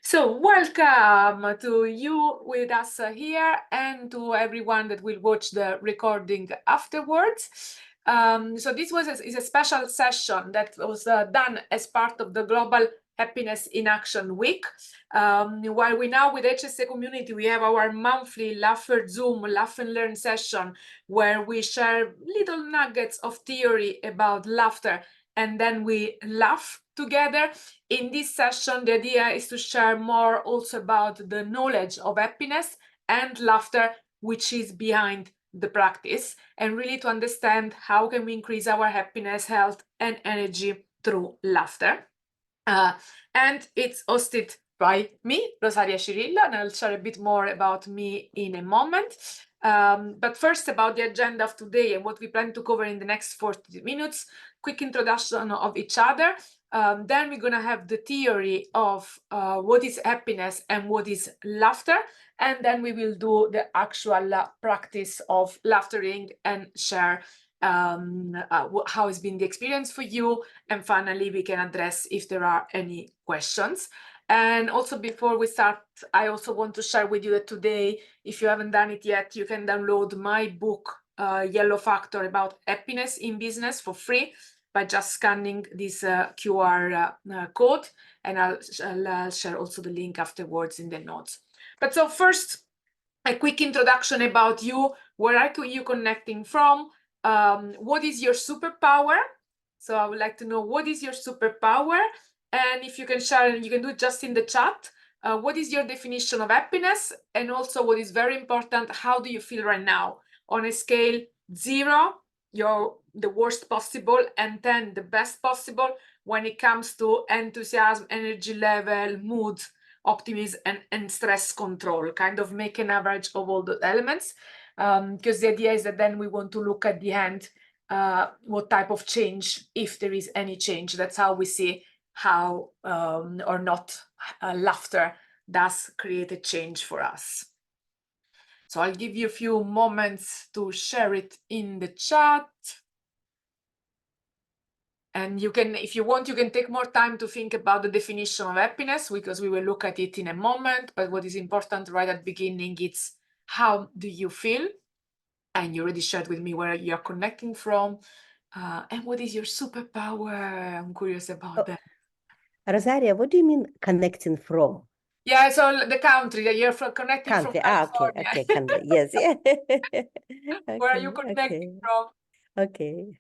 So welcome to you with us here and to everyone that will watch the recording afterwards. So this is a special session that was done as part of the Global Happiness in Action Week. While we now with HSA community, we have our monthly Laughter Zoom, Laugh and Learn session, where we share little nuggets of theory about laughter, and then we laugh together. In this session, the idea is to share more also about the knowledge of happiness and laughter, which is behind the practice, and really to understand how can we increase our happiness, health, and energy through laughter. And it's hosted by me, Rosaria Cirillo, and I'll share a bit more about me in a moment. But first, about the agenda of today and what we plan to cover in the next 40 minutes, quick introduction of each other. Then we're going to have the theory of what is happiness and what is laughter. And then we will do the actual practice of laughtering and share how has been the experience for you. And finally, we can address if there are any questions. And also before we start, I also want to share with you that today, if you haven't done it yet, you can download my book, Yellow Factor, about happiness in business for free by just scanning this QR code. And I'll share also the link afterwards in the notes. But so first, a quick introduction about you. Where are you connecting from? What is your superpower? So I would like to know, what is your superpower? And if you can share, you can do it just in the chat. What is your definition of happiness? And also, what is very important, how do you feel right now? On a scale 0, you're the worst possible, and 10, the best possible, when it comes to enthusiasm, energy level, mood, optimism, and stress control. Kind of make an average of all the elements. Because the idea is that then we want to look at the end, what type of change, if there is any change. That's how we see how or not laughter does create a change for us. So I'll give you a few moments to share it in the chat. And you can, if you want, you can take more time to think about the definition of happiness, because we will look at it in a moment. But what is important right at the beginning, it's how do you feel? And you already shared with me where you're connecting from. And what is your superpower? I'm curious about that. Rosaria, what do you mean connecting from? Yeah, so the country that you're connecting Country. from California. Okay, country. Yes, yeah. Where are you connecting from? Okay.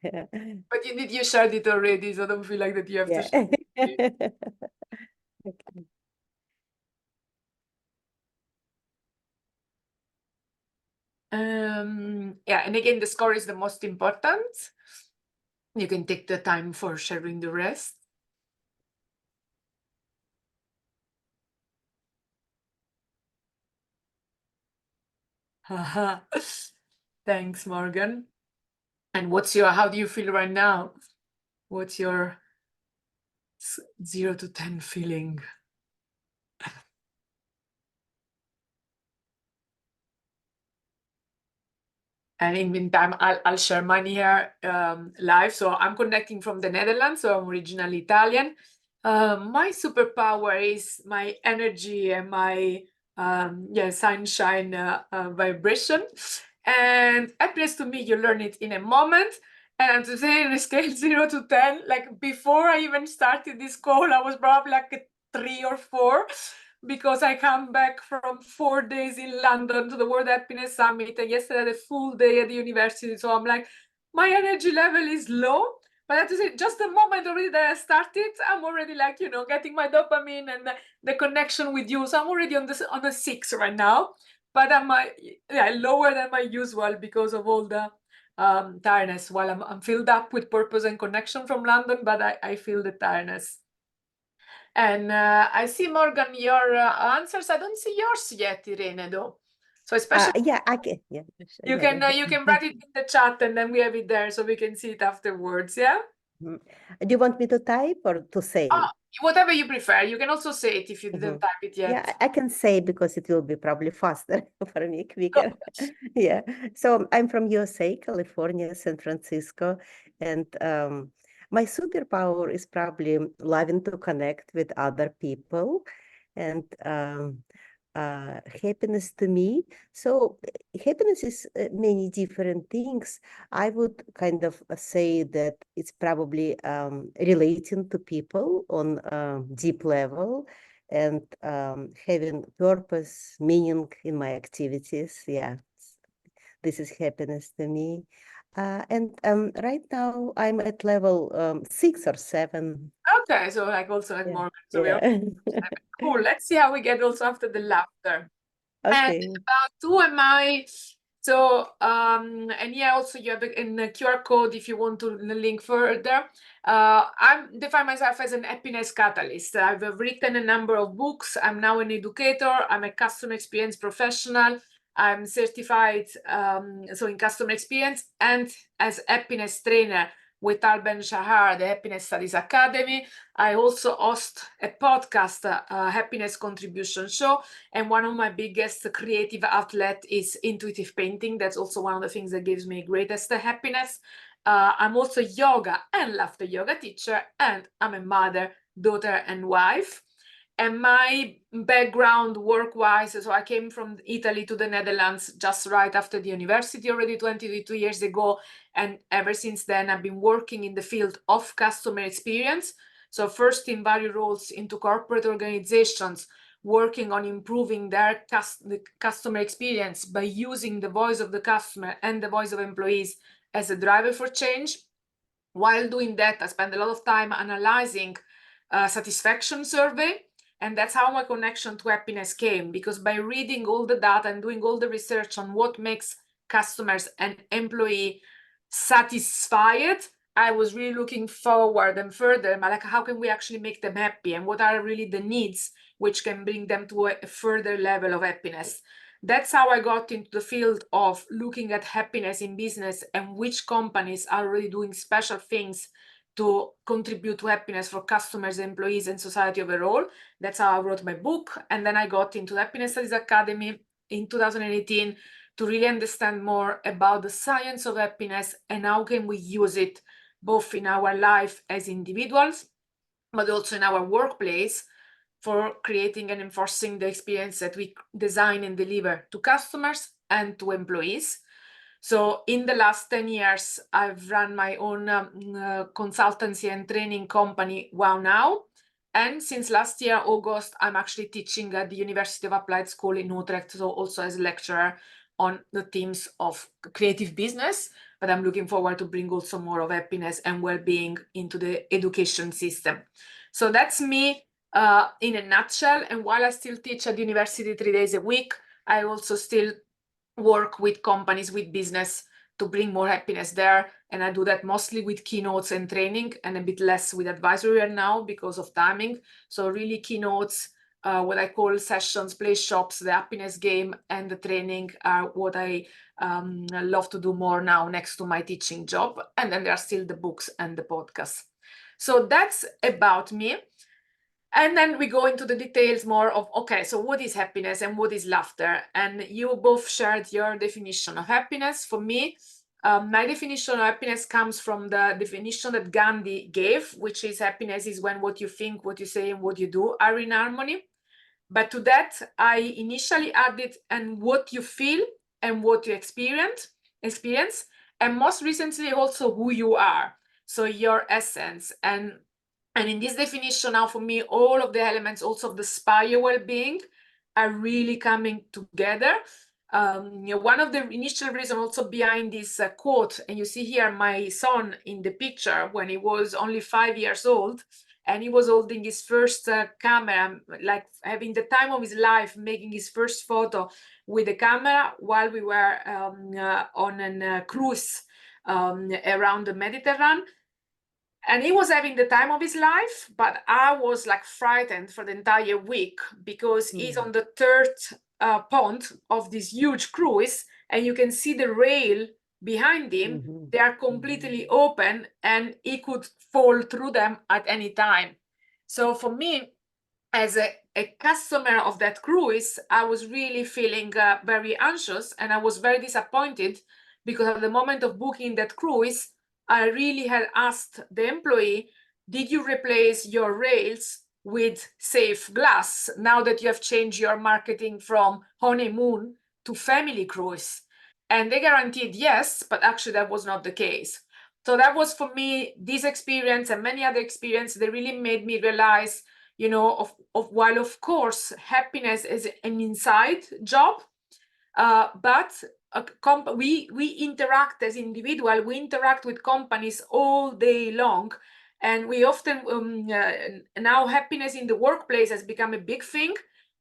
But you shared it already, so don't feel like that you have to share it. Okay. Yeah, and again, the score is the most important. You can take the time for sharing the rest. Thanks, Morgan. And how do you feel right now? What's your 0 to 10 feeling? And in the meantime, I'll share mine here live. So I'm connecting from the Netherlands, so I'm originally Italian. My superpower is my energy and my sunshine vibration. And happiness to me, you learn it in a moment. And to say in a scale 0 to 10, like before I even started this call, I was probably like a 3 or 4. Because I come back from 4 days in London to the World Happiness Summit, and yesterday I had a full day at the university. So I'm like, my energy level is low. But I have to say, just the moment already that I started, I'm already like, getting my dopamine and the connection with you. So I'm already on a 6 right now. But I'm lower than my usual because of all the tiredness. While I'm filled up with purpose and connection from London, but I feel the tiredness. And I see, Morgan, your answers. I don't see yours yet, Irene, though. So especially I can. Yeah, you can write it in the chat, and then we have it there so we can see it afterwards. Yeah. Do you want me to type or to say? Whatever you prefer. You can also say it if you didn't type it yet. Yeah, I can say because it will be probably faster for me, quicker. Yeah. So I'm from USA, California, San Francisco, and my superpower is probably loving to connect with other people And happiness to me. So happiness is many different things. I would kind of say that it's probably relating to people on a deep level and having purpose, meaning in my activities. Yeah, this is happiness to me. And right now I'm at level 6 or 7. Okay, so like also like Yeah, more. So we are yeah. cool. Let's see how we get also after the laughter. And Okay. about who am I? So, and yeah, also you have in the QR code if you want to link further. I define myself as an happiness catalyst. I've written a number of books. I'm now an educator. I'm a customer experience professional. I'm certified so in customer experience and as happiness trainer with Tal Ben Shahar, the Happiness Studies Academy. I also host a podcast, Happiness Contribution Show, and one of my biggest creative outlet is intuitive painting. That's also one of the things that gives me greatest happiness. I'm also yoga and laughter yoga teacher, and I'm a mother, daughter, and wife. And my background work-wise, so I came from Italy to the Netherlands just right after the university already 22 years ago. And ever since then, I've been working in the field of customer experience. So first in various roles into corporate organizations, working on improving their the customer experience by using the voice of the customer and the voice of employees as a driver for change. While doing that, I spend a lot of time analyzing satisfaction survey. And that's how my connection to happiness came, because by reading all the data and doing all the research on what makes customers and employee satisfied, I was really looking forward and further, like how can we actually make them happy and what are really the needs which can bring them to a further level of happiness. That's how I got into the field of looking at happiness in business and which companies are really doing special things to contribute to happiness for customers, employees, and society overall. That's how I wrote my book. And then I got into the Happiness Studies Academy in 2018 to really understand more about the science of happiness and how can we use it both in our life as individuals, but also in our workplace for creating and enforcing the experience that we design and deliver to customers and to employees. So in the last 10 years, I've run my own consultancy and training company, Wow Now. And since last year, August, I'm actually teaching at the University of Applied School in Utrecht, so also as a lecturer on the themes of creative business. But I'm looking forward to bring also more of happiness and well-being into the education system. So that's me in a nutshell. And while I still teach at the university 3 days a week, I also still work with companies, with business to bring more happiness there. And I do that mostly with keynotes and training and a bit less with advisory right now because of timing. So really keynotes, what I call sessions, play shops, the happiness game and the training are what I love to do more now next to my teaching job. And then there are still the books and the podcasts. So that's about me. And then we go into the details more of, okay, so what is happiness and what is laughter? And you both shared your definition of happiness. For me, my definition of happiness comes from the definition that Gandhi gave, which is happiness is when what you think, what you say, and what you do are in harmony. But to that, I initially added and what you feel and what you experience, and most recently also who you are. So your essence. And in this definition now, for me, all of the elements also of the SPIRE well-being are really coming together. One of the initial reasons also behind this quote, and you see here my son in the picture when he was only 5 years old, and he was holding his first camera, like having the time of his life, making his first photo with the camera while we were on a cruise around the Mediterranean. And he was having the time of his life, but I was like frightened for the entire week because he's on the third pond of this huge cruise, and you can see the rail behind him. They are completely open, and he could fall through them at any time. So for me, as a customer of that cruise, I was really feeling very anxious, and I was very disappointed because at the moment of booking that cruise, I really had asked the employee, did you replace your rails with safe glass now that you have changed your marketing from honeymoon to family cruise? And they guaranteed yes, but actually that was not the case. So that was for me, this experience and many other experiences that really made me realize, you know, while of course happiness is an inside job, but we interact as individual, we interact with companies all day long, and we often now happiness in the workplace has become a big thing,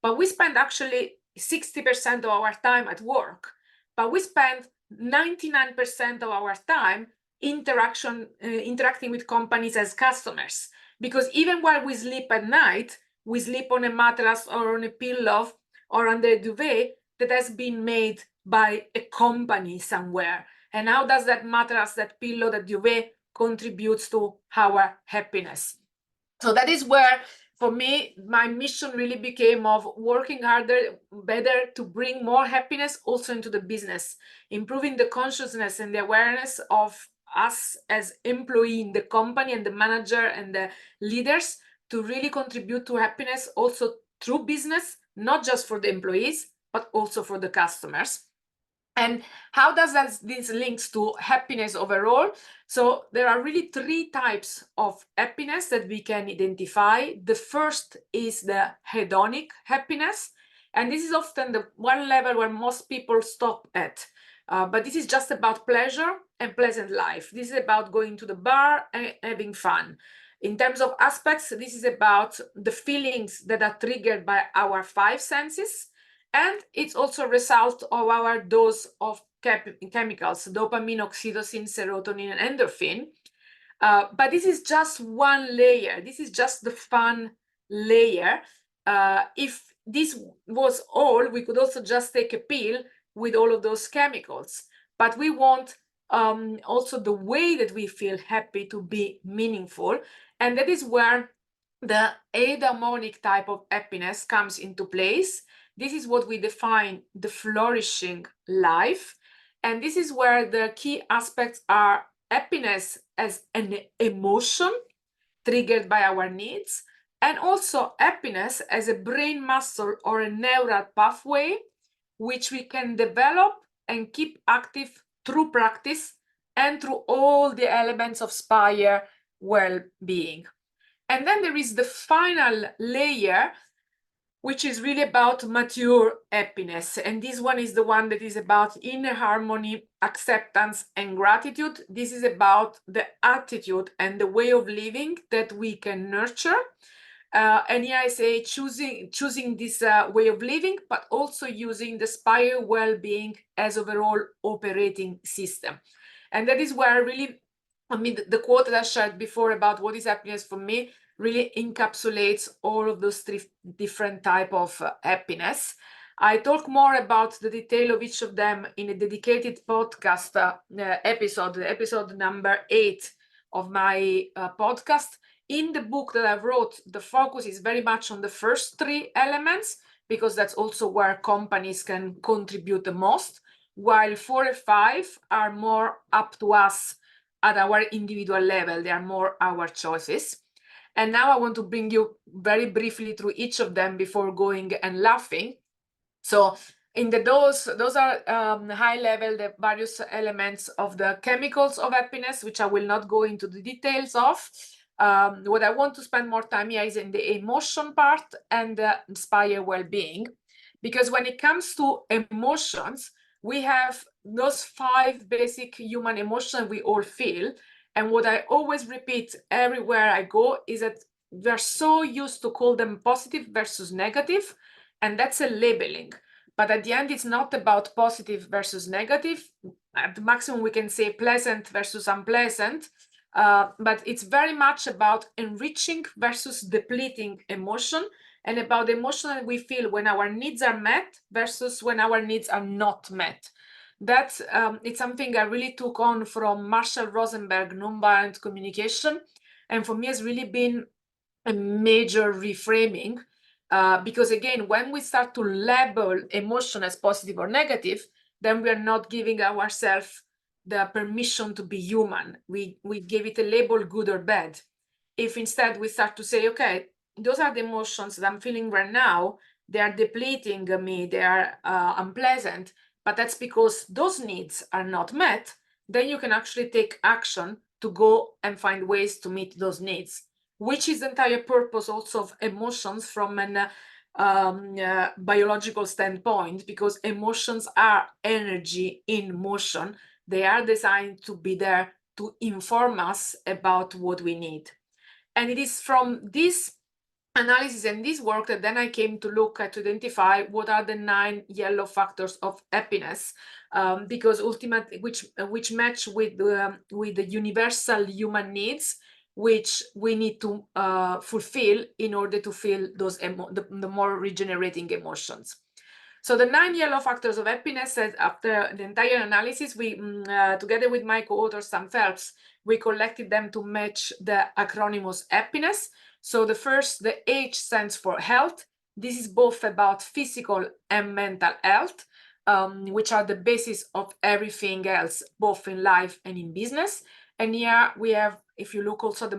but we spend actually 60% of our time at work, but we spend 99% of our time interacting with companies as customers, because even while we sleep at night, we sleep on a mattress or on a pillow or under a duvet that has been made by a company somewhere. And how does that mattress, that pillow, that duvet contributes to our happiness? So that is where, for me, my mission really became of working harder, better, to bring more happiness also into the business, improving the consciousness and the awareness of us as employee in the company and the manager and the leaders to really contribute to happiness also through business, not just for the employees, but also for the customers. And how does this links to happiness overall? So there are really 3 types of happiness that we can identify. The first is the hedonic happiness. And this is often the one level where most people stop at. But this is just about pleasure and pleasant life. This is about going to the bar and having fun. In terms of aspects, this is about the feelings that are triggered by our 5 senses. And it's also a result of our dose of chemicals, dopamine, oxytocin, serotonin, and endorphin. But this is just one layer. This is just the fun layer. If this was all, we could also just take a pill with all of those chemicals. But we want also the way that we feel happy to be meaningful. And that is where the eudaimonic type of happiness comes into place. This is what we define the flourishing life. And this is where the key aspects are happiness as an emotion triggered by our needs, and also happiness as a brain muscle or a neural pathway, which we can develop and keep active through practice and through all the elements of SPIRE well-being. And then there is the final layer, which is really about mature happiness. And this one is the one that is about inner harmony, acceptance, and gratitude. This is about the attitude and the way of living that we can nurture. And here I say choosing this way of living, but also using the SPIRE well-being as overall operating system. And that is where really, I mean, the quote that I shared before about what is happiness for me really encapsulates all of those 3 different types of happiness. I talk more about the detail of each of them in a dedicated podcast episode number 8 of my podcast. In the book that I wrote, the focus is very much on the first 3 elements, because that's also where companies can contribute the most, while 4 and 5 are more up to us at our individual level. They are more our choices. And now I want to bring you very briefly through each of them before going and laughing. So in those are high level, the various elements of the chemicals of happiness, which I will not go into the details of. What I want to spend more time here is in the emotion part and the SPIRE well-being, because when it comes to emotions, we have those 5 basic human emotions we all feel. And what I always repeat everywhere I go is that we're so used to call them positive versus negative, and that's a labeling. But at the end, it's not about positive versus negative. At the maximum, we can say pleasant versus unpleasant. But it's very much about enriching versus depleting emotion, and about the emotion that we feel when our needs are met versus when our needs are not met. That's it's something I really took on from Marshall Rosenberg, nonviolent communication, and for me has really been a major reframing, because again, when we start to label emotion as positive or negative, then we are not giving ourselves the permission to be human. We give it a label, good or bad. If instead we start to say, okay, those are the emotions that I'm feeling right now. They are depleting me, they are unpleasant, but that's because those needs are not met. Then you can actually take action to go and find ways to meet those needs, which is the entire purpose also of emotions from an biological standpoint, because emotions are energy in motion. They are designed to be there to inform us about what we need. And it is from this analysis and this work that then I came to look at to identify what are the 9 yellow factors of happiness, because ultimately which match with the universal human needs, which we need to fulfill in order to feel those the more regenerating emotions. So the 9 yellow factors of happiness, after the entire analysis, we, together with my co-author Sam Phelps, we collected them to match the acronymous happiness. So the H stands for health. This is both about physical and mental health, which are the basis of everything else, both in life and in business. And here we have, if you look also at the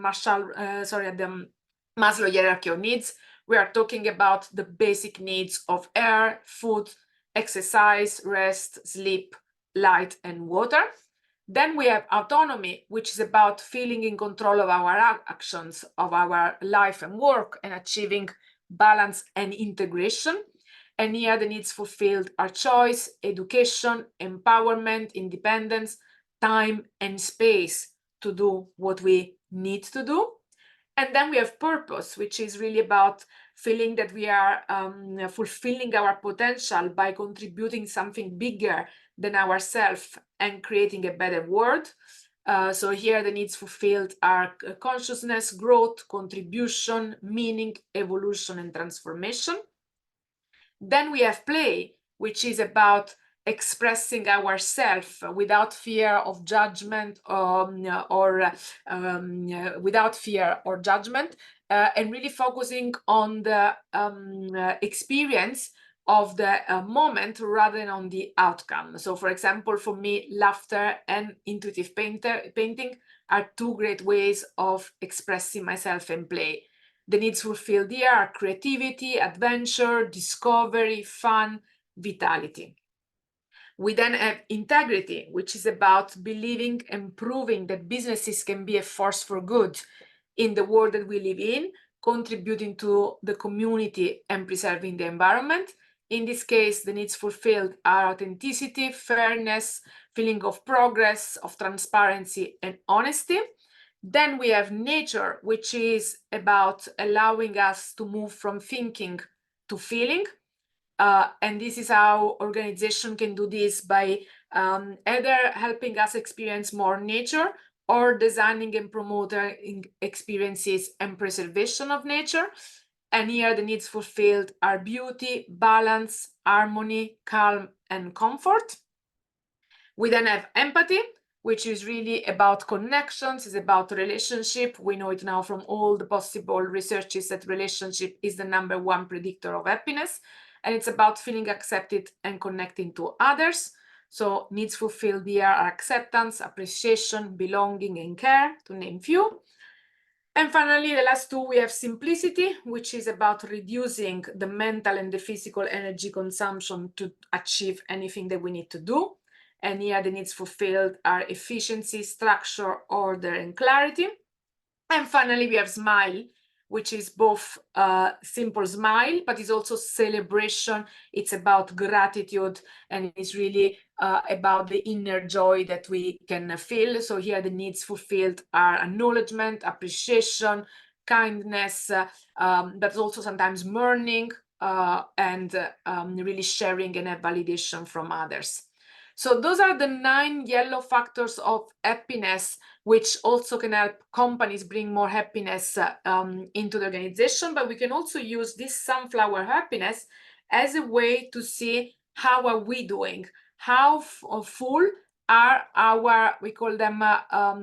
Maslow hierarchy of needs, we are talking about the basic needs of air, food, exercise, rest, sleep, light, and water. Then we have autonomy, which is about feeling in control of our actions, of our life and work, and achieving balance and integration. And here the needs fulfilled are choice, education, empowerment, independence, time, and space to do what we need to do. And then we have purpose, which is really about feeling that we are fulfilling our potential by contributing something bigger than ourselves and creating a better world. So here the needs fulfilled are consciousness, growth, contribution, meaning, evolution, and transformation. Then we have play, which is about expressing ourselves without fear of judgment, or without fear or judgment, and really focusing on the experience of the moment rather than on the outcome. So for example, for me, laughter and intuitive painting are 2 great ways of expressing myself in play. The needs fulfilled here are creativity, adventure, discovery, fun, vitality. We then have integrity, which is about believing and proving that businesses can be a force for good in the world that we live in, contributing to the community and preserving the environment. In this case, the needs fulfilled are authenticity, fairness, feeling of progress, of transparency, and honesty. Then we have nature, which is about allowing us to move from thinking to feeling. And this is how organization can do this by either helping us experience more nature or designing and promoting experiences and preservation of nature. And here the needs fulfilled are beauty, balance, harmony, calm, and comfort. We then have empathy, which is really about connections, is about relationship. We know it now from all the possible researches that relationship is the #1 predictor of happiness. And it's about feeling accepted and connecting to others. So needs fulfilled here are acceptance, appreciation, belonging, and care, to name few. And finally, the last 2, we have simplicity, which is about reducing the mental and the physical energy consumption to achieve anything that we need to do. And here the needs fulfilled are efficiency, structure, order, and clarity. And finally, we have smile, which is both simple smile, but it's also celebration. It's about gratitude, and it's really about the inner joy that we can feel. So here the needs fulfilled are acknowledgement, appreciation, kindness, but also sometimes mourning, and really sharing and validation from others. So those are the 9 yellow factors of happiness, which also can help companies bring more happiness into the organization. But we can also use this sunflower happiness as a way to see how are we doing, how full are our, we call them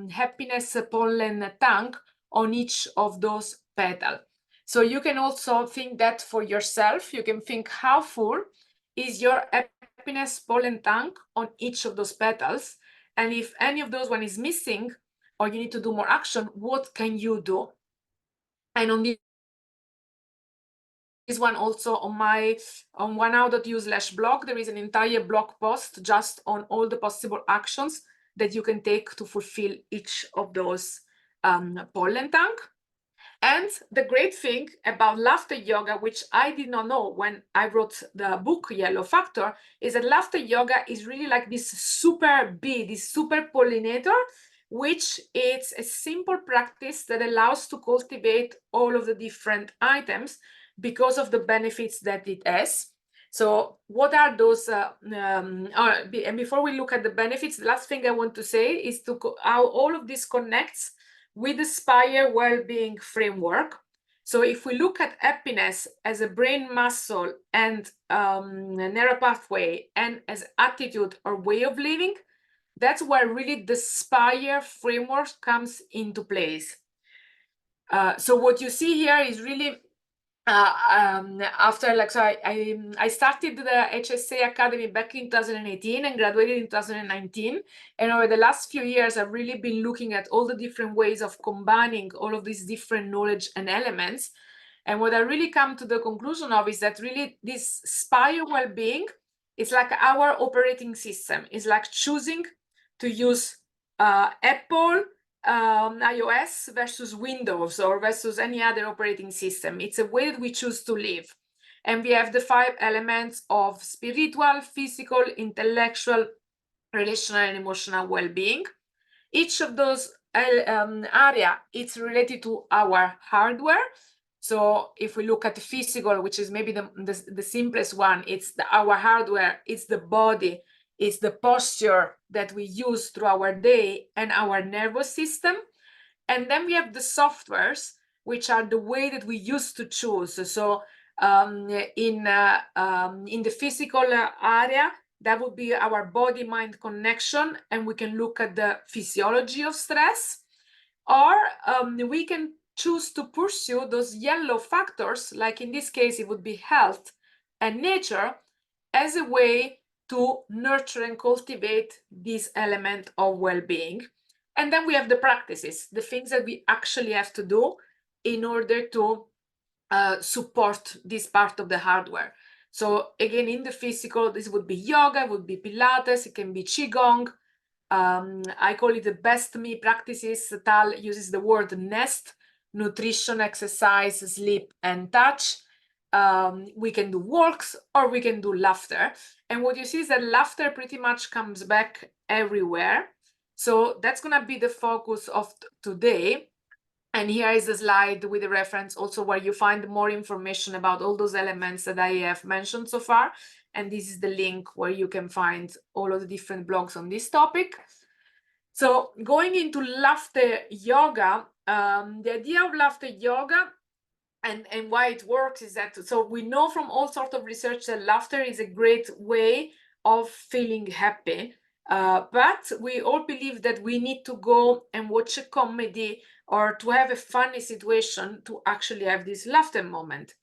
happiness pollen tank on each of those petals. So you can also think that for yourself. You can think how full is your happiness pollen tank on each of those petals, and if any of those one is missing or you need to do more action, what can you do? And on the This one also on my on onehow.eu/blog, there is an entire blog post just on all the possible actions that you can take to fulfill each of those pollen tank. And the great thing about laughter yoga, which I did not know when I wrote the book Yellow Factor, is that laughter yoga is really like this super bee, this super pollinator, which is a simple practice that allows to cultivate all of the different items because of the benefits that it has. So what are those? And before we look at the benefits, the last thing I want to say is how all of this connects with the SPIRE well-being framework. So if we look at happiness as a brain muscle and neural pathway and as attitude or way of living, that's where really the SPIRE framework comes into place. So what you see here is really after like, so I started the HSA Academy back in 2018 and graduated in 2019. And over the last few years, I've really been looking at all the different ways of combining all of these different knowledge and elements. And what I really come to the conclusion of is that really this SPIRE well-being is like our operating system. It's like choosing to use Apple, iOS versus Windows or versus any other operating system. It's a way that we choose to live. And we have the 5 elements of spiritual, physical, intellectual, relational, and emotional well-being. Each of those area, it's related to our hardware. So if we look at the physical, which is maybe the simplest one, it's our hardware, it's the body, it's the posture that we use through our day and our nervous system. And then we have the softwares, which are the way that we used to choose. So in the physical area, that would be our body-mind connection, and we can look at the physiology of stress. Or we can choose to pursue those yellow factors, like in this case, it would be health and nature, as a way to nurture and cultivate this element of well-being. And then we have the practices, the things that we actually have to do in order to support this part of the hardware. So again, in the physical, this would be yoga, it would be Pilates, it can be Qigong. I call it the best me practices. Tal uses the word NEST: nutrition, exercise, sleep, and touch. We can do walks or we can do laughter. And what you see is that laughter pretty much comes back everywhere. So that's going to be the focus of today. And here is the slide with the reference also where you find more information about all those elements that I have mentioned so far. And this is the link where you can find all of the different blogs on this topic. So going into laughter yoga, the idea of laughter yoga and why it works is that, so we know from all sorts of research that laughter is a great way of feeling happy. But we all believe that we need to go and watch a comedy or to have a funny situation to actually have this laughter moment.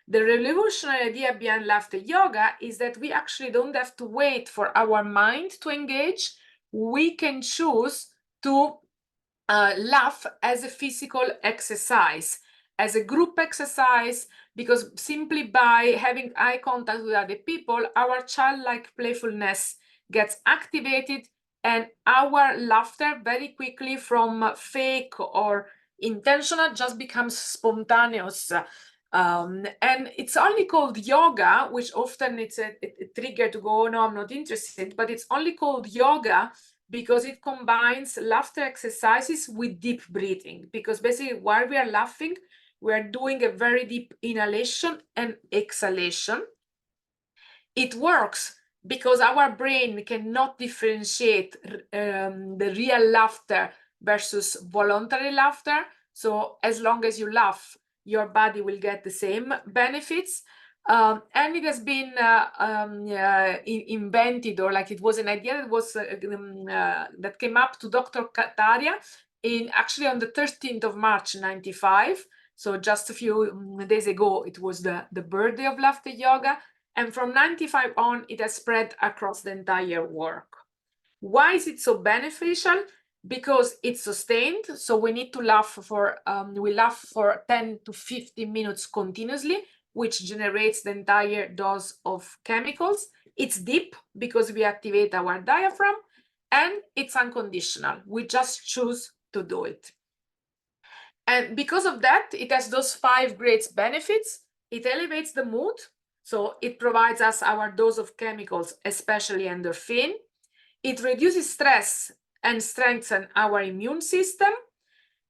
The revolutionary idea behind laughter yoga is that we actually don't have to wait for our mind to engage. We can choose to laugh as a physical exercise, as a group exercise, because simply by having eye contact with other people, our childlike playfulness gets activated and our laughter very quickly from fake or intentional just becomes spontaneous. And it's only called yoga, which often it's a trigger to go, oh, no, I'm not interested, but it's only called yoga because it combines laughter exercises with deep breathing. Because basically while we are laughing, we are doing a very deep inhalation and exhalation. It works because our brain cannot differentiate the real laughter versus voluntary laughter. So as long as you laugh, your body will get the same benefits. And it has been invented, or like it was an idea that was that came up to Dr. Kataria actually on the 13th of March 95. So just a few days ago, it was the birthday of laughter yoga. And from 95 on, it has spread across the entire work. Why is it so beneficial? Because it's sustained. So we need to laugh for, we laugh for 10 to 15 minutes continuously. which generates the entire dose of chemicals. It's deep because we activate our diaphragm, and it's unconditional. We just choose to do it. And because of that, it has those 5 great benefits. It elevates the mood. So it provides us our dose of chemicals, especially endorphin. It reduces stress and strengthens our immune system.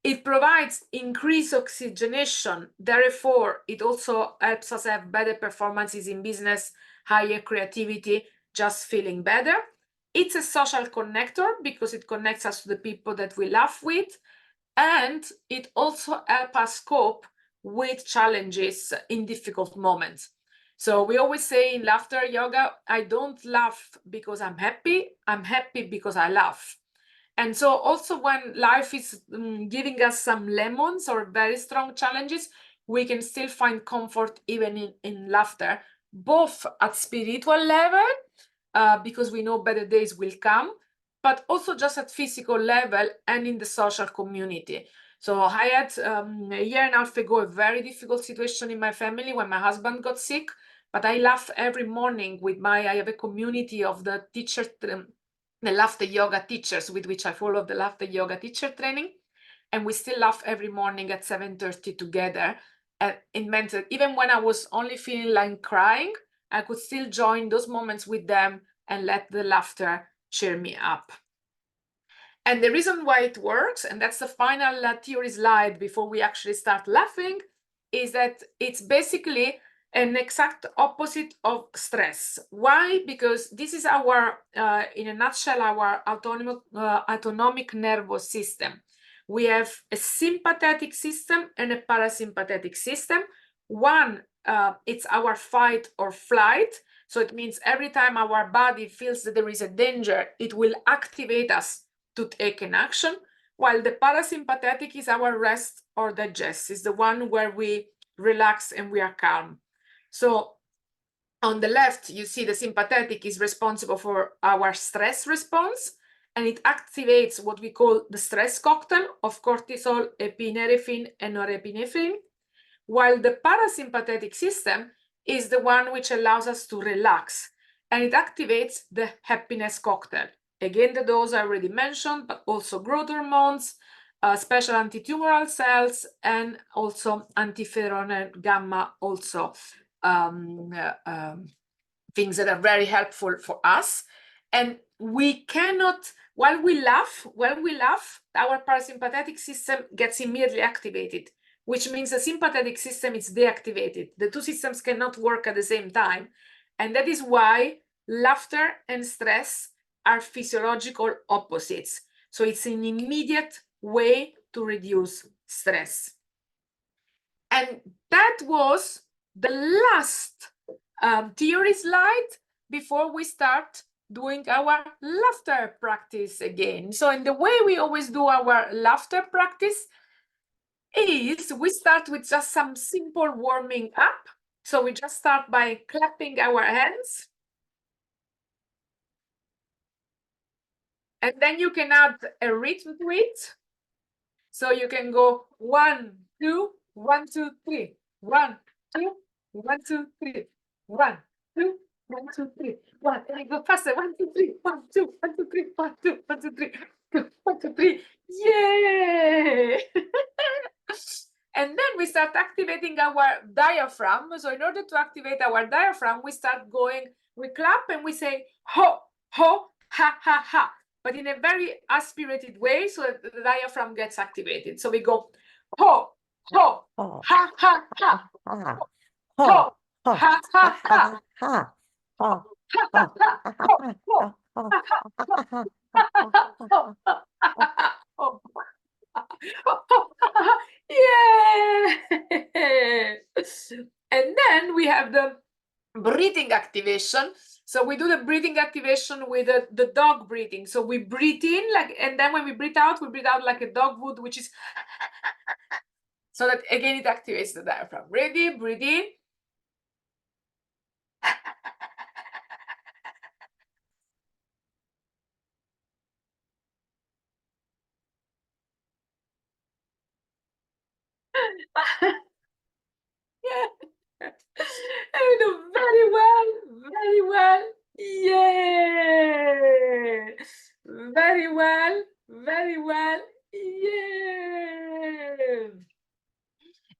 It provides increased oxygenation. Therefore, it also helps us have better performances in business, higher creativity, just feeling better. It's a social connector because it connects us to the people that we laugh with. And it also helps us cope with challenges in difficult moments. So we always say in laughter yoga, I don't laugh because I'm happy because I laugh. And so also when life is giving us some lemons or very strong challenges, we can still find comfort even in laughter, both at spiritual level, because we know better days will come, but also just at physical level and in the social community. So I had a year and a half ago a very difficult situation in my family when my husband got sick, but I laugh every morning with I have a community of the teachers, the laughter yoga teachers with which I follow the laughter yoga teacher training. And we still laugh every morning at 7:30 together. And it meant that even when I was only feeling like crying, I could still join those moments with them and let the laughter cheer me up. And the reason why it works, and that's the final theory slide before we actually start laughing, is that it's basically an exact opposite of stress. Why? Because this is our, in a nutshell, our autonomic nervous system. We have a sympathetic system and a parasympathetic system. One, it's our fight or flight. So it means every time our body feels that there is a danger, it will activate us to take an action, while the parasympathetic is our rest or digest, is the one where we relax and we are calm. So on the left, you see the sympathetic is responsible for our stress response, and it activates what we call the stress cocktail of cortisol, epinephrine, and norepinephrine, while the parasympathetic system is the one which allows us to relax, and it activates the happiness cocktail. Again, the dose I already mentioned, but also growth hormones, special anti-tumoral cells, and also interferon gamma, also things that are very helpful for us. And we cannot, when we laugh, our parasympathetic system gets immediately activated, which means the sympathetic system is deactivated. The two systems cannot work at the same time. And that is why laughter and stress are physiological opposites. So it's an immediate way to reduce stress. And that was the last theory slide before we start doing our laughter practice again. So in the way we always do our laughter practice is we start with just some simple warming up. So we just start by clapping our hands. And then you can add a rhythm to it. So you can go 1, 2, 1, 2, 3. 1, 2, 1, 2, 3. 1, 2, 1, 2, 3. 1. And you go faster. 1, 2, 3. 1, 2, 1, 2, 3. 1, 2, 1, 2, 3. 1, 2, 3. Yay! And then we start activating our diaphragm. So in order to activate our diaphragm, we start going, we clap and we say ho, ho, ha, ha, ha, but in a very aspirated way, so that the diaphragm gets activated. So we go ho, ho, Oh, ha, ha, ha, ha, ho, ha, ha, ha, ha, ha, ha, ha, ha, yeah. And then we have the breathing activation. So we do the breathing activation with the dog breathing. So we breathe in like, and then when we breathe out like a dog would, which is so that again it activates the diaphragm. Ready? Breathe in. Yeah. Very well. Yeah.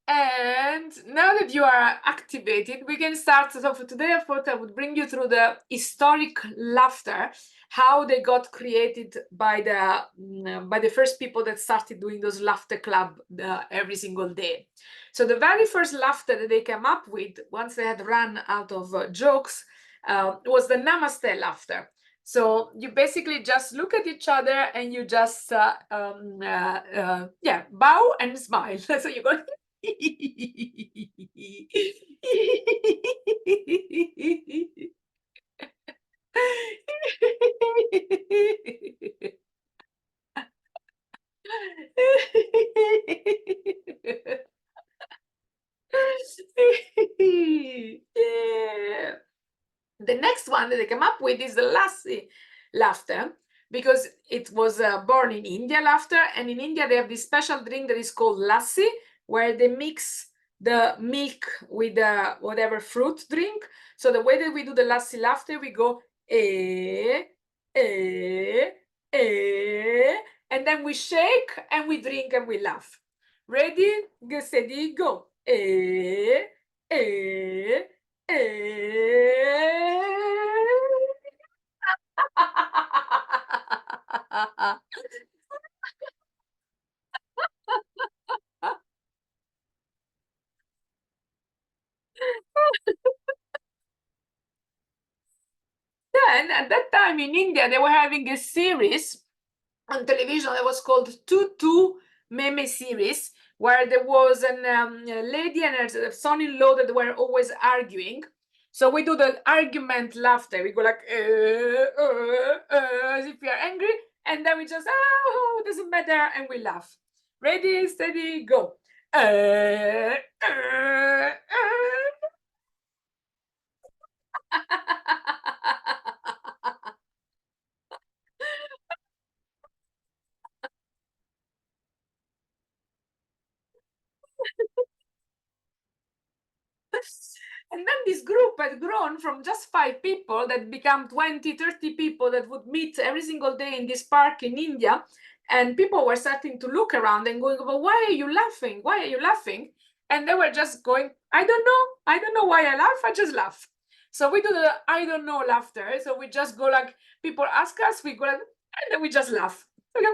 And now that you are activated, we can start. So for today, I thought I would bring you through the historic laughter, how they got created by the first people that started doing those laughter club every single day. So the very first laughter that they came up with, once they had run out of jokes, was the Namaste laughter. So you basically just look at each other and you just bow and smile. So you go. Yeah. The next one that they came up with is the lassi laughter, because it was born in India, laughter, and in India they have this special drink that is called lassi, where they mix the milk with whatever fruit drink. So the way that we do the lassi laughter, we go eh, and then we shake and we drink and we laugh. Ready? Get steady, go. Then at that time in India, they were having a series on television that was called Tutu Meme series, where there was a lady and her son-in-law that were always arguing. So we do the argument laughter. We go like, as if we are angry, and then we just, oh, doesn't matter, and we laugh. Ready, steady, go. And then this group had grown from just 5 people that become 20, 30 people that would meet every single day in this park in India. And people were starting to look around and going, well, why are you laughing? Why are you laughing? And they were just going, I don't know. I don't know why I laugh. I just laugh. So we do the I don't know laughter. So we just go like, people ask us, we go like, and then we just laugh. Okay.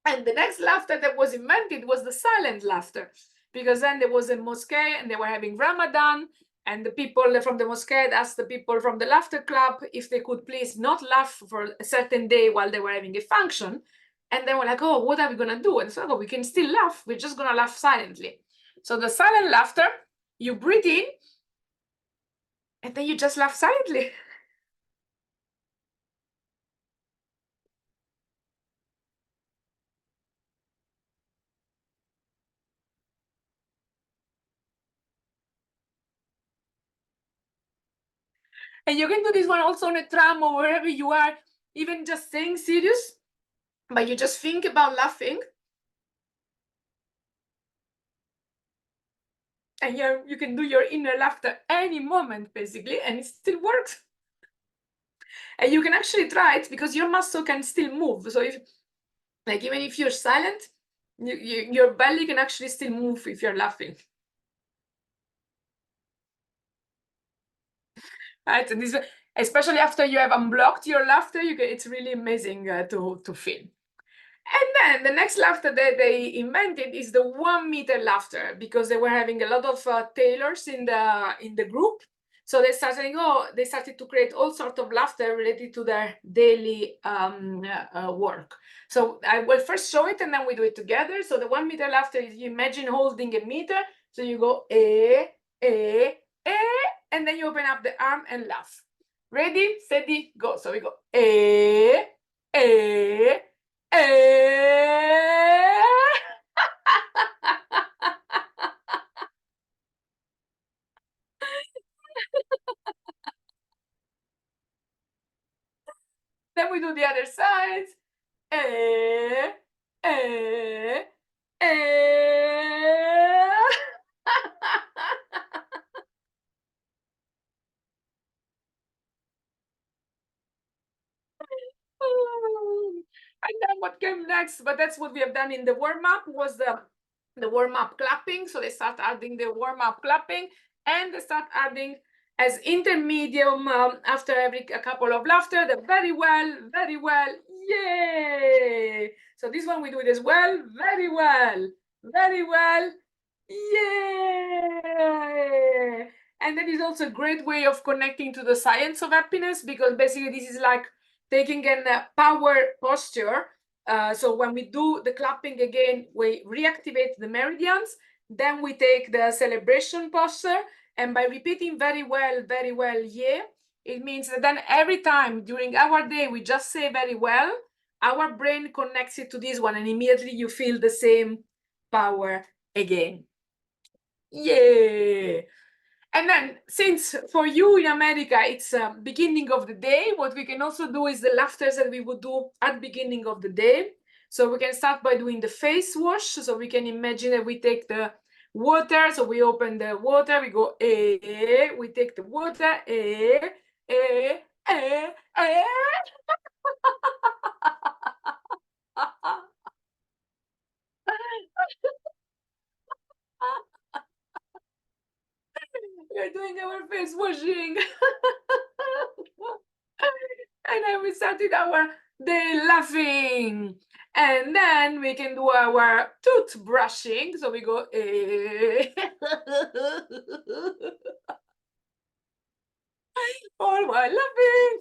And the next laughter that was invented was the silent laughter, because then there was a mosque and they were having Ramadan, and the people from the mosque asked the people from the laughter club if they could please not laugh for a certain day while they were having a function. And they were like, oh, what are we going to do? And so, oh, we can still laugh. We're just going to laugh silently. So the silent laughter, you breathe in, and then you just laugh silently. And you can do this one also on a tram or wherever you are, even just saying serious, but you just think about laughing. And you can do your inner laughter any moment, basically, and it still works. And you can actually try it because your muscle can still move. So if, like, even if you're silent, your belly can actually still move if you're laughing. Right? And this, especially after you have unblocked your laughter, it's really amazing to feel. And then the next laughter that they invented is the 1 meter laughter, because they were having a lot of tailors in the group. So they started to create all sorts of laughter related to their daily work. So I will first show it and then we do it together. So the 1 meter laughter is, you imagine holding a meter. So you go and then you open up the arm and laugh. Ready, steady, go. So we go we do the other side. Eh, eh, eh. And then what came next, but that's what we have done in the warm-up, was the warm-up clapping. So they start adding the warm-up clapping, and they start adding as intermedium after a couple of laughter, the very well, yay. So this one we do it as well, very well, yay. And that is also a great way of connecting to the science of happiness, because basically this is like taking a power posture. So when we do the clapping again, we reactivate the meridians. Then we take the celebration posture. And by repeating very well, yeah, it means that then every time during our day we just say very well, our brain connects it to this one, and immediately you feel the same power again. Yeah. And then, since for you in America it's beginning of the day, what we can also do is the laughters that we would do at beginning of the day. So we can start by doing the face wash. So we can imagine that we take the water. So we open the water, we go, we take the water, eh. We're doing our face washing. And then we started our day laughing. And then we can do our toothbrushing. So we go, all while laughing.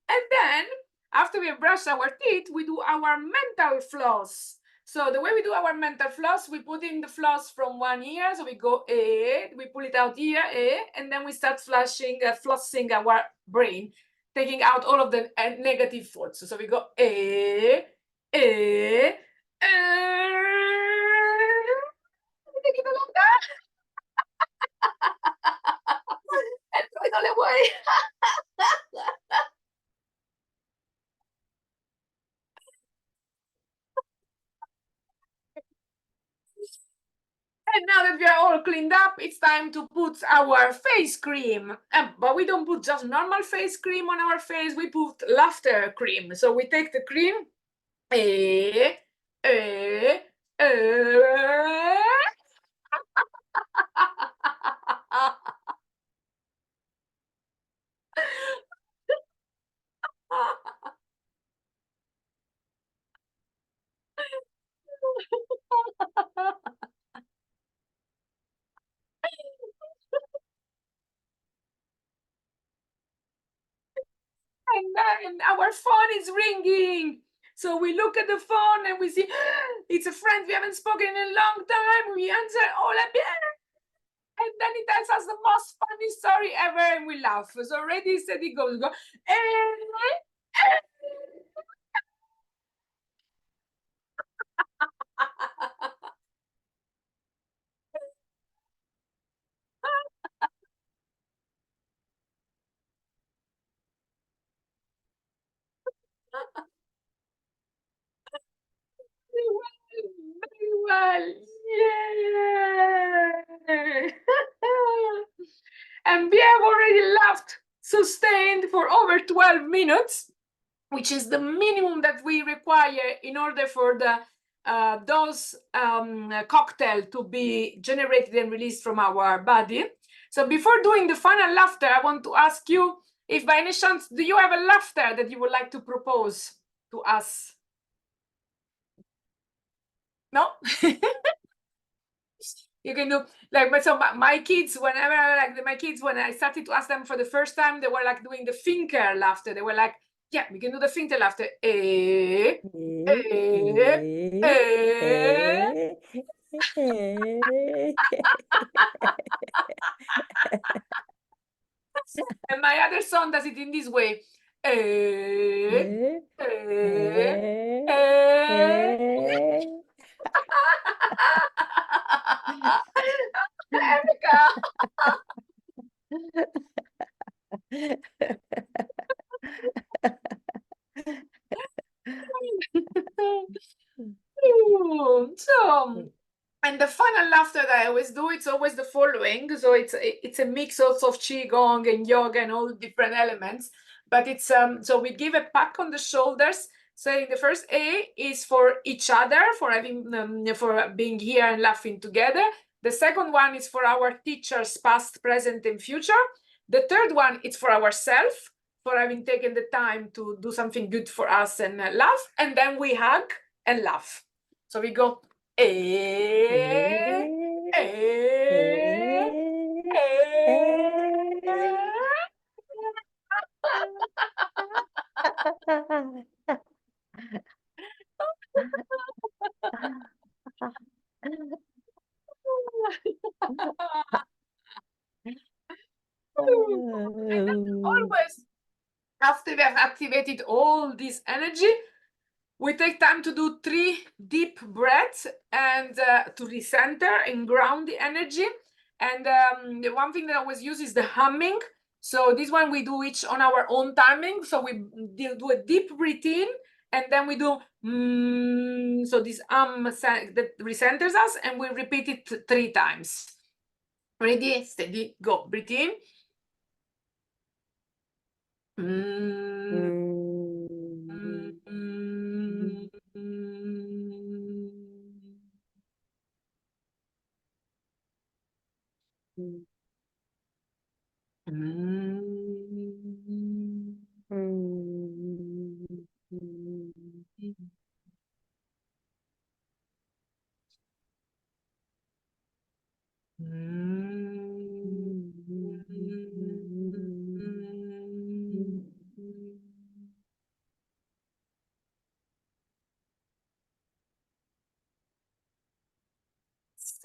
And then, after we have brushed our teeth, we do our mental floss. So the way we do our mental floss, we put in the floss from one ear, so we go we pull it out here, and then we start flossing our brain, taking out all of the negative thoughts. So we go take it along that, and throw it all away. And now that we are all cleaned up, it's time to put our face cream. But we don't put just normal face cream on our face, we put laughter cream. So we take the cream, and then our phone is ringing. So we look at the phone and we see it's a friend we haven't spoken in a long time. We answer, hola, bien. And then he tells us the most funny story ever, and we laugh. So ready, steady, go. We go. Very well. Yay! And we have already laughed sustained for over 12 minutes, which is the minimum that we require in order for the dose cocktail to be generated and released from our body. So before doing the final laughter, I want to ask you if by any chance, do you have a laughter that you would like to propose to us? No? You can do like, but so my kids, whenever my kids, when I started to ask them for the first time, they were like doing the finger laughter. They were like, yeah, we can do the finger laughter. And my other son does it in this way. Erica. Cool. So, and the final laughter that I always do, it's always the following. So it's a mix also of qigong and yoga and all different elements. But it's so we give a pat on the shoulders, saying the first A is for each other, for having for being here and laughing together. The second one is for our teachers, past, present, and future. The third one is for ourselves, for having taken the time to do something good for us and laugh. And then we hug and laugh. So we go always after we have activated all this energy, we take time to do 3 deep breaths and to recenter and ground the energy. And the one thing that I always use is the humming. So this one we do each on our own timing. So we do a deep breath in, and then we do so this that recenters us, and we repeat it 3 times. Ready, steady, go. Breathe in.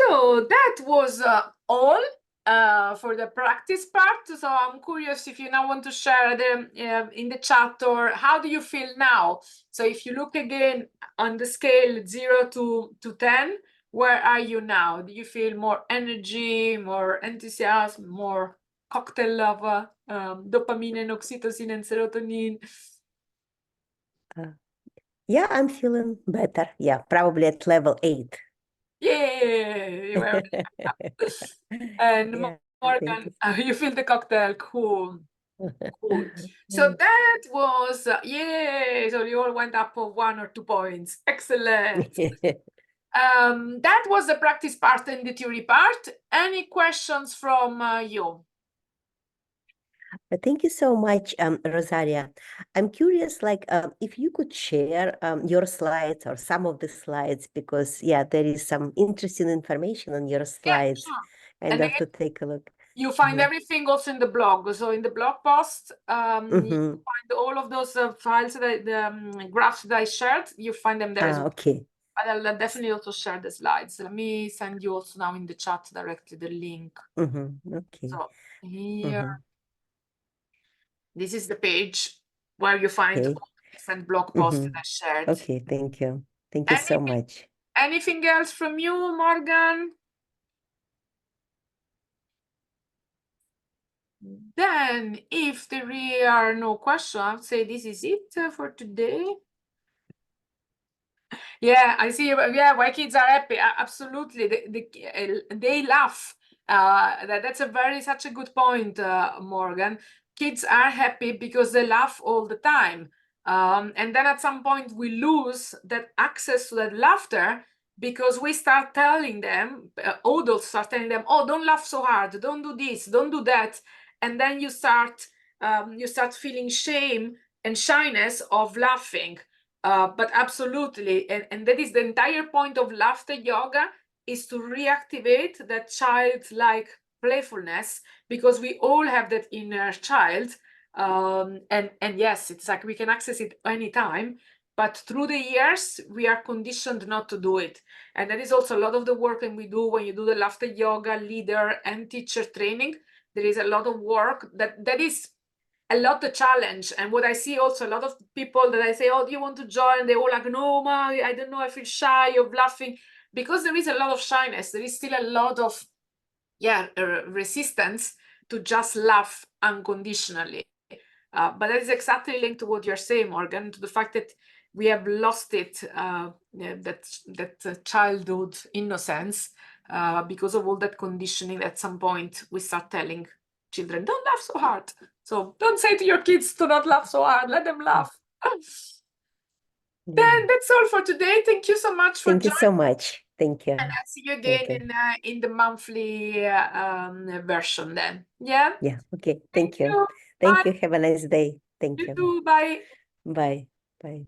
So that was all for the practice part. So I'm curious if you now want to share in the chat, or how do you feel now? So if you look again on the scale 0 to 10, where are you now? Do you feel more energy, more enthusiasm, more cocktail of dopamine and oxytocin and serotonin? Yeah, I'm feeling better. Yeah, probably at level 8. Yay! And Yeah, Morgan, you feel the cocktail. Cool. Cool. So that was yay! So you all went up for 1 or 2 points. Excellent. That was the practice part and the theory part. Any questions from you? Thank you so much, Rosaria. I'm curious, like, if you could share your slides or some of the slides, because, yeah, there is some interesting information on your Yeah, slides. sure. I'd And love again, to take a look. you find everything also in the blog. So in the blog post, you find all of those files, the graphs that I shared. You find them there as well. Okay. But I'll definitely also share the slides. Let me send you also now in the chat directly the link. Okay. So here, this is the page where you find all the different blog posts that I shared. Okay, thank you. Thank you so much. Anything else from you, Morgan? Then, if there are no questions, I'll say this is it for today. Yeah, I see. Yeah, why kids are happy. Absolutely, they laugh. That's such a good point, Morgan. Kids are happy because they laugh all the time, and then at some point we lose that access to that laughter because we start telling them, adults start telling them, "Oh, don't laugh so hard. Don't do this. Don't do that," and then you start feeling shame and shyness of laughing. But absolutely, and that is the entire point of laughter yoga, is to reactivate that childlike playfulness, because we all have that inner child. And yes, it's like we can access it anytime, but through the years we are conditioned not to do it. And that is also a lot of the work that we do when you do the laughter yoga leader and teacher training. There is a lot of work that is a lot the challenge. And what I see also, a lot of people that I say, "Oh, do you want to join?" They all like, "No, ma, I don't know, I feel shy of laughing," because there is a lot of shyness. There is still a lot of resistance to just laugh unconditionally. But that is exactly linked to what you're saying, Morgan, to the fact that we have lost it, that childhood innocence, because of all that conditioning. At some point, we start telling children, don't laugh so hard. So don't say to your kids, do not laugh so hard, let them laugh. Then that's all for today. Thank you so much for Thank you joining. so much. Thank you. And I'll see you again in the monthly version then. Yeah? Yeah, okay. Thank you. you. Thank Bye. you. Have a nice day. Thank You you. too. Bye. Bye. Bye.